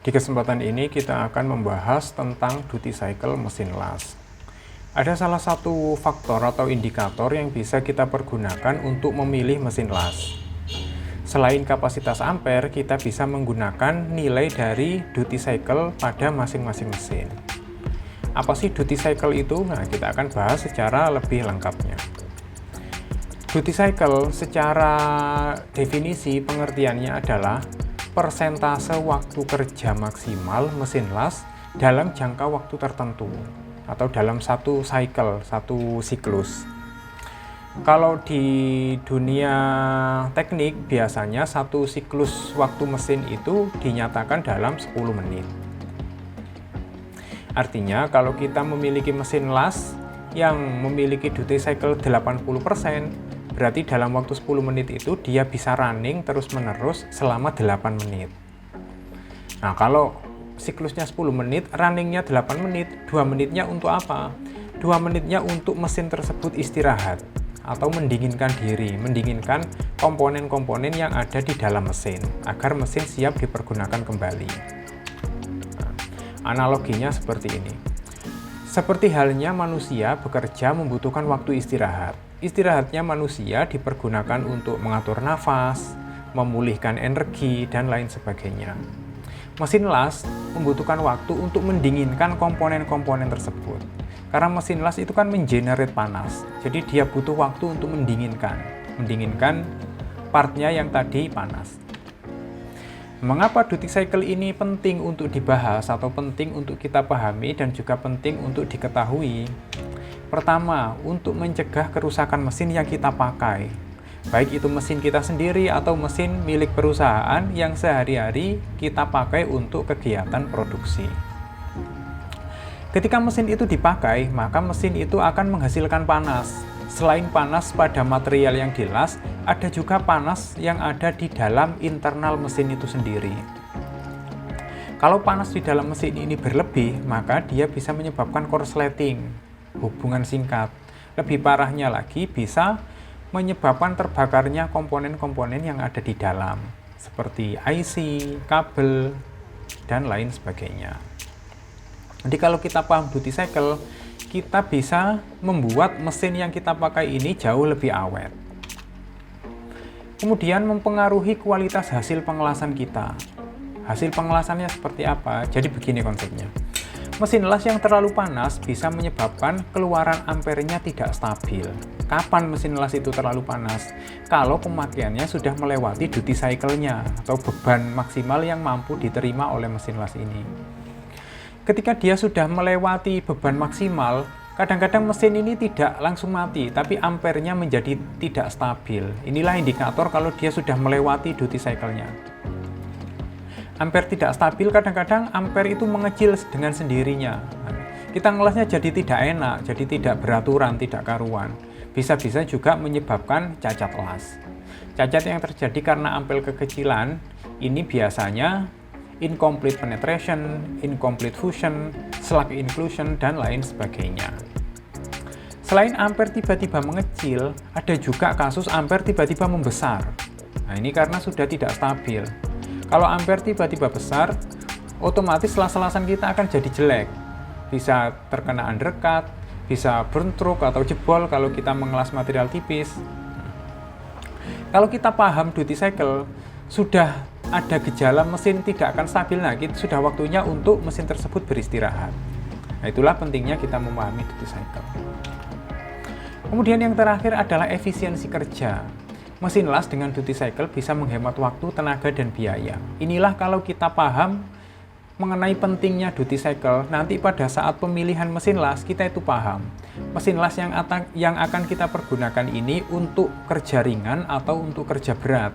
Di kesempatan ini kita akan membahas tentang duty cycle mesin las. Ada salah satu faktor atau indikator yang bisa kita pergunakan untuk memilih mesin las. Selain kapasitas ampere, kita bisa menggunakan nilai dari duty cycle pada masing-masing mesin. Apa sih duty cycle itu? Nah, kita akan bahas secara lebih lengkapnya. Duty cycle secara definisi pengertiannya adalah persentase waktu kerja maksimal mesin las dalam jangka waktu tertentu atau dalam satu cycle, satu siklus. Kalau di dunia teknik biasanya satu siklus waktu mesin itu dinyatakan dalam 10 menit. Artinya kalau kita memiliki mesin las yang memiliki duty cycle 80%, berarti dalam waktu 10 menit itu dia bisa running terus-menerus selama 8 menit. Nah, kalau siklusnya 10 menit, runningnya 8 menit, 2 menitnya untuk apa? 2 menitnya untuk mesin tersebut istirahat atau mendinginkan diri, mendinginkan komponen-komponen yang ada di dalam mesin, agar mesin siap dipergunakan kembali. Nah, analoginya seperti ini. Seperti halnya manusia bekerja membutuhkan waktu istirahat. Istirahatnya manusia dipergunakan untuk mengatur nafas, memulihkan energi, dan lain sebagainya. Mesin las membutuhkan waktu untuk mendinginkan komponen-komponen tersebut. Karena mesin las itu kan mengenerate panas, jadi dia butuh waktu untuk mendinginkan partnya yang tadi panas. Mengapa duty cycle ini penting untuk dibahas atau penting untuk kita pahami dan juga penting untuk diketahui? Pertama, untuk mencegah kerusakan mesin yang kita pakai. Baik itu mesin kita sendiri atau mesin milik perusahaan yang sehari-hari kita pakai untuk kegiatan produksi. Ketika mesin itu dipakai, maka mesin itu akan menghasilkan panas. Selain panas pada material yang dilas, ada juga panas yang ada di dalam internal mesin itu sendiri. Kalau panas di dalam mesin ini berlebih, maka dia bisa menyebabkan korsleting, hubungan singkat. Lebih parahnya lagi, bisa menyebabkan terbakarnya komponen-komponen yang ada di dalam, seperti IC, kabel, dan lain sebagainya. Jadi kalau kita paham duty cycle, kita bisa membuat mesin yang kita pakai ini jauh lebih awet. Kemudian mempengaruhi kualitas hasil pengelasan kita. Hasil pengelasannya seperti apa? Jadi begini konsepnya. Mesin las yang terlalu panas bisa menyebabkan keluaran ampernya tidak stabil. Kapan mesin las itu terlalu panas? Kalau pemakaiannya sudah melewati duty cycle-nya atau beban maksimal yang mampu diterima oleh mesin las ini. Ketika dia sudah melewati beban maksimal, kadang-kadang mesin ini tidak langsung mati, tapi ampernya menjadi tidak stabil. Inilah indikator kalau dia sudah melewati duty cycle-nya. Ampere tidak stabil, kadang-kadang ampere itu mengecil dengan sendirinya. Kita ngelasnya jadi tidak enak, jadi tidak beraturan, tidak karuan. Bisa-bisa juga menyebabkan cacat las. Cacat yang terjadi karena ampere kekecilan, ini biasanya incomplete penetration, incomplete fusion, slack inclusion, dan lain sebagainya. Selain ampere tiba-tiba mengecil, ada juga kasus ampere tiba-tiba membesar. Nah, ini karena sudah tidak stabil. Kalau ampere tiba-tiba besar, otomatis las-lasan kita akan jadi jelek. Bisa terkena undercut, bisa burn stroke atau jebol kalau kita mengelas material tipis. Kalau kita paham duty cycle, sudah ada gejala mesin tidak akan stabil, nah sudah waktunya untuk mesin tersebut beristirahat. Nah, itulah pentingnya kita memahami duty cycle. Kemudian yang terakhir adalah efisiensi kerja. Mesin las dengan duty cycle bisa menghemat waktu, tenaga, dan biaya. Inilah kalau kita paham mengenai pentingnya duty cycle, nanti pada saat pemilihan mesin las, kita itu paham. Mesin las yang akan kita pergunakan ini untuk kerja ringan atau untuk kerja berat.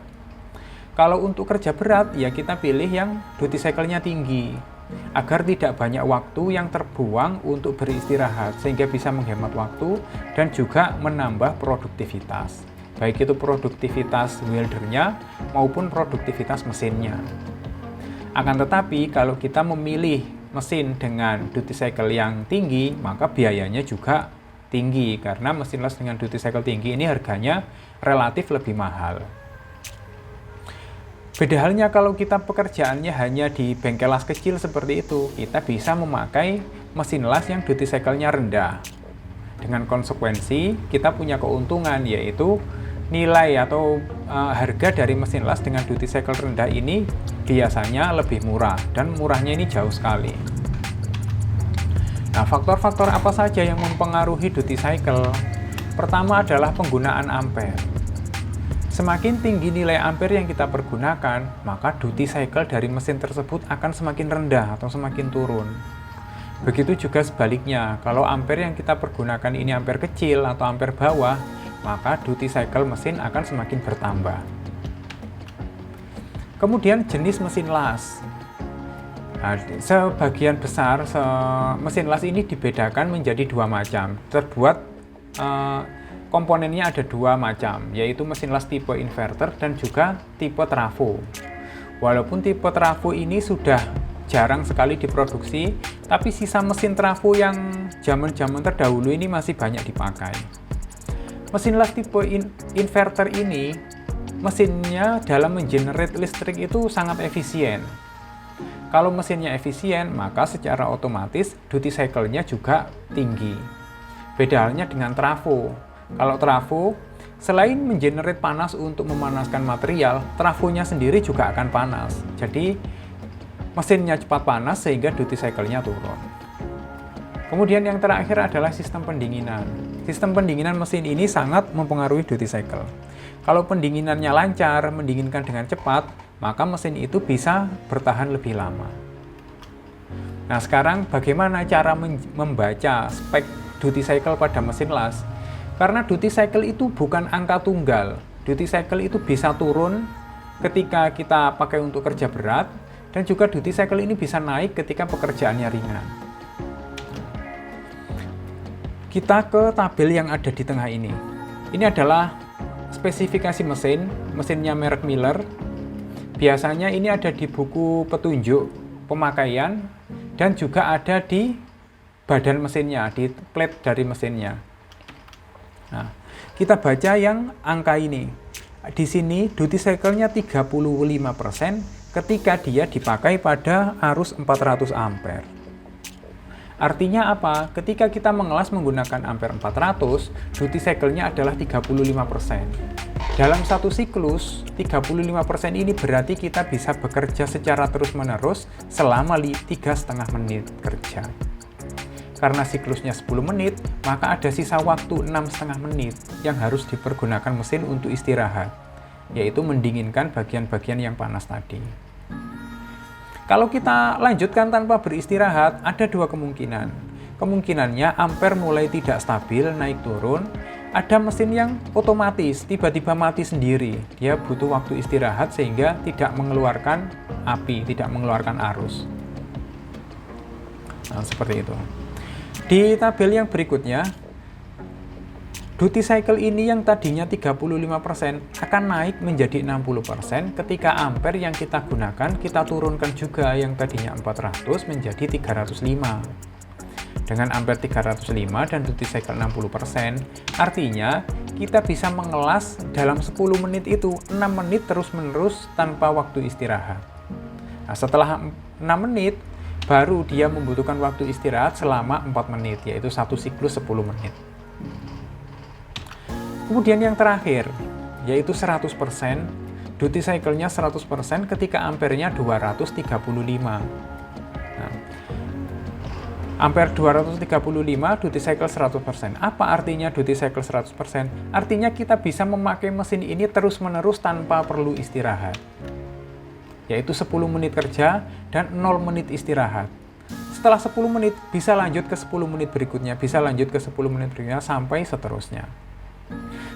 Kalau untuk kerja berat, ya kita pilih yang duty cycle-nya tinggi, agar tidak banyak waktu yang terbuang untuk beristirahat, sehingga bisa menghemat waktu dan juga menambah produktivitas. Baik itu produktivitas weldernya maupun produktivitas mesinnya. Akan tetapi, kalau kita memilih mesin dengan duty cycle yang tinggi, maka biayanya juga tinggi, karena mesin las dengan duty cycle tinggi ini harganya relatif lebih mahal. Beda halnya kalau kita pekerjaannya hanya di bengkel las kecil seperti itu, kita bisa memakai mesin las yang duty cycle-nya rendah. Dengan konsekuensi, kita punya keuntungan, yaitu nilai atau harga dari mesin las dengan duty cycle rendah ini biasanya lebih murah, dan murahnya ini jauh sekali. Nah, faktor-faktor apa saja yang mempengaruhi duty cycle? Pertama adalah penggunaan ampere. Semakin tinggi nilai ampere yang kita pergunakan, maka duty cycle dari mesin tersebut akan semakin rendah atau semakin turun. Begitu juga sebaliknya, kalau ampere yang kita pergunakan ini ampere kecil atau ampere bawah, maka duty cycle mesin akan semakin bertambah. Kemudian jenis mesin las. Nah, sebagian besar mesin las ini dibedakan menjadi dua macam. Komponennya ada dua macam, yaitu mesin las tipe inverter dan juga tipe trafo. Walaupun tipe trafo ini sudah jarang sekali diproduksi, tapi sisa mesin trafo yang zaman-zaman terdahulu ini masih banyak dipakai. Mesin las tipe inverter ini, mesinnya dalam mengenerate listrik itu sangat efisien. Kalau mesinnya efisien, maka secara otomatis duty cycle-nya juga tinggi. Beda halnya dengan trafo. Kalau trafo, selain mengenerate panas untuk memanaskan material, trafonya sendiri juga akan panas. Jadi, mesinnya cepat panas sehingga duty cycle-nya turun. Kemudian yang terakhir adalah sistem pendinginan. Sistem pendinginan mesin ini sangat mempengaruhi duty cycle. Kalau pendinginannya lancar, mendinginkan dengan cepat, maka mesin itu bisa bertahan lebih lama. Nah, sekarang bagaimana cara membaca spek duty cycle pada mesin las? Karena duty cycle itu bukan angka tunggal. Duty cycle itu bisa turun ketika kita pakai untuk kerja berat, dan juga duty cycle ini bisa naik ketika pekerjaannya ringan. Kita ke tabel yang ada di tengah ini. Ini adalah spesifikasi mesin, mesinnya merek Miller. Biasanya ini ada di buku petunjuk pemakaian, dan juga ada di badan mesinnya, di plate dari mesinnya. Nah, kita baca yang angka ini. Di sini duty cycle-nya 35% ketika dia dipakai pada arus 400 ampere. Artinya apa? Ketika kita mengelas menggunakan ampere 400, duty cycle-nya adalah 35%. Dalam satu siklus, 35% ini berarti kita bisa bekerja secara terus-menerus selama 3,5 menit kerja. Karena siklusnya 10 menit, maka ada sisa waktu 6,5 menit yang harus dipergunakan mesin untuk istirahat, yaitu mendinginkan bagian-bagian yang panas tadi. Kalau kita lanjutkan tanpa beristirahat, ada dua kemungkinan. Kemungkinannya ampere mulai tidak stabil, naik turun. Ada mesin yang otomatis, tiba-tiba mati sendiri. Dia butuh waktu istirahat sehingga tidak mengeluarkan api, tidak mengeluarkan arus. Nah, seperti itu. Di tabel yang berikutnya, duty cycle ini yang tadinya 35% akan naik menjadi 60% ketika ampere yang kita gunakan kita turunkan juga yang tadinya 400 menjadi 305. Dengan ampere 305 dan duty cycle 60%, artinya kita bisa mengelas dalam 10 menit itu 6 menit terus-menerus tanpa waktu istirahat. Nah, setelah 6 menit, baru dia membutuhkan waktu istirahat selama 4 menit, yaitu satu siklus 10 menit. Kemudian yang terakhir, yaitu 100%, duty cycle-nya 100% ketika ampernya 235. Nah, ampere 235, duty cycle 100%. Apa artinya duty cycle 100%? Artinya kita bisa memakai mesin ini terus-menerus tanpa perlu istirahat, yaitu 10 menit kerja dan 0 menit istirahat. Setelah 10 menit, bisa lanjut ke 10 menit berikutnya, bisa lanjut ke 10 menit berikutnya, sampai seterusnya.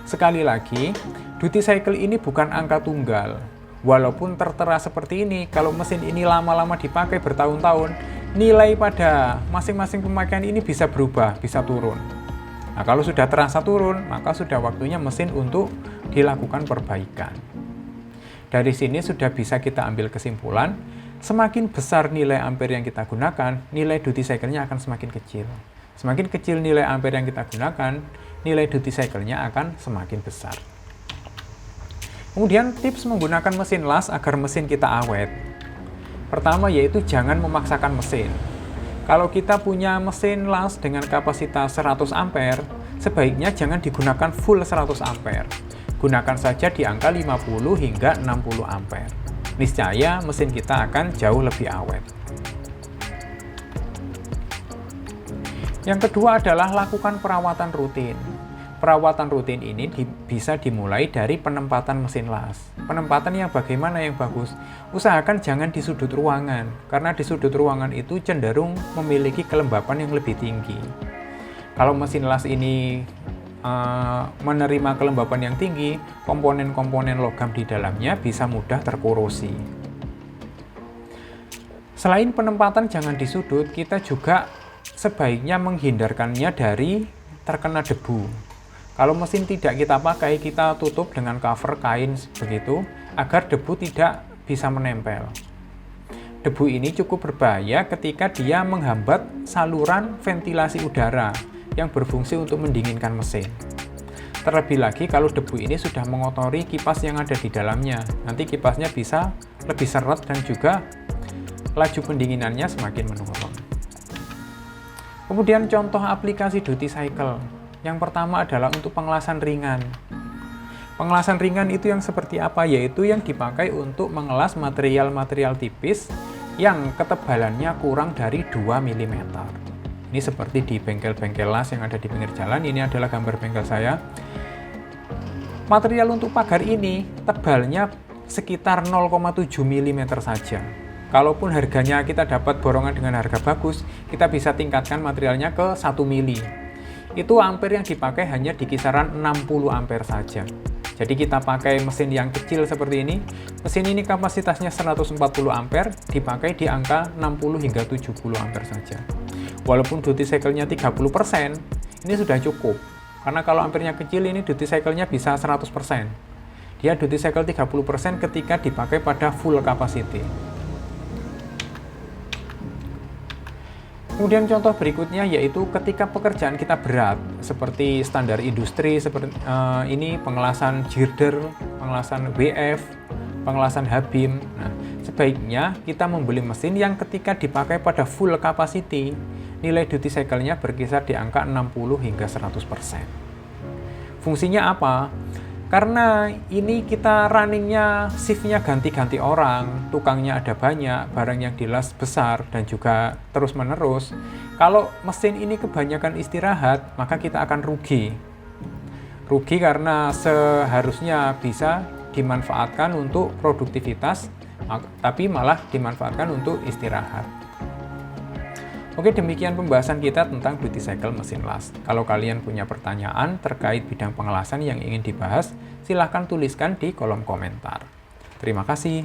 Sekali lagi, duty cycle ini bukan angka tunggal. Walaupun tertera seperti ini, kalau mesin ini lama-lama dipakai bertahun-tahun, nilai pada masing-masing pemakaian ini bisa berubah, bisa turun. Nah, kalau sudah terasa turun, maka sudah waktunya mesin untuk dilakukan perbaikan. Dari sini sudah bisa kita ambil kesimpulan, semakin besar nilai ampere yang kita gunakan, nilai duty cycle-nya akan semakin kecil. Semakin kecil nilai ampere yang kita gunakan, nilai duty cycle-nya akan semakin besar. Kemudian tips menggunakan mesin las agar mesin kita awet. Pertama yaitu jangan memaksakan mesin. Kalau kita punya mesin las dengan kapasitas 100 ampere, sebaiknya jangan digunakan full 100 ampere. Gunakan saja di angka 50 hingga 60 ampere. Niscaya mesin kita akan jauh lebih awet. Yang kedua adalah lakukan perawatan rutin. Perawatan rutin ini bisa dimulai dari penempatan mesin las. Penempatan yang bagaimana yang bagus? Usahakan jangan di sudut ruangan, karena di sudut ruangan itu cenderung memiliki kelembapan yang lebih tinggi. Kalau mesin las ini menerima kelembapan yang tinggi, komponen-komponen logam di dalamnya bisa mudah terkorosi. Selain penempatan jangan di sudut, kita juga sebaiknya menghindarkannya dari terkena debu. Kalau mesin tidak kita pakai, kita tutup dengan cover kain begitu, agar debu tidak bisa menempel. Debu ini cukup berbahaya ketika dia menghambat saluran ventilasi udara yang berfungsi untuk mendinginkan mesin. Terlebih lagi kalau debu ini sudah mengotori kipas yang ada di dalamnya, nanti kipasnya bisa lebih seret dan juga laju pendinginannya semakin menurun. Kemudian contoh aplikasi duty cycle. Yang pertama adalah untuk pengelasan ringan. Pengelasan ringan itu yang seperti apa? Yaitu yang dipakai untuk mengelas material-material tipis yang ketebalannya kurang dari 2 mm. Ini seperti di bengkel-bengkel las yang ada di pinggir jalan. Ini adalah gambar bengkel saya. Material untuk pagar ini tebalnya sekitar 0,7 mm saja. Kalaupun harganya kita dapat borongan dengan harga bagus, kita bisa tingkatkan materialnya ke 1 mili. Itu ampere yang dipakai hanya di kisaran 60 ampere saja. Jadi kita pakai mesin yang kecil seperti ini. Mesin ini kapasitasnya 140 ampere, dipakai di angka 60 hingga 70 ampere saja. Walaupun duty cycle-nya 30%, ini sudah cukup. Karena kalau ampernya kecil, ini duty cycle-nya bisa 100%. Dia duty cycle 30% ketika dipakai pada full capacity. Kemudian contoh berikutnya yaitu ketika pekerjaan kita berat, seperti standar industri, seperti ini pengelasan girder, pengelasan WF, pengelasan H-beam. Nah, sebaiknya kita membeli mesin yang ketika dipakai pada full capacity, nilai duty cycle-nya berkisar di angka 60 hingga 100%. Fungsinya apa? Karena ini kita runningnya, shiftnya ganti-ganti orang, tukangnya ada banyak, barang yang dilas besar, dan juga terus-menerus. Kalau mesin ini kebanyakan istirahat, maka kita akan rugi. Rugi karena seharusnya bisa dimanfaatkan untuk produktivitas, tapi malah dimanfaatkan untuk istirahat. Oke, demikian pembahasan kita tentang duty cycle mesin las. Kalau kalian punya pertanyaan terkait bidang pengelasan yang ingin dibahas, silahkan tuliskan di kolom komentar. Terima kasih.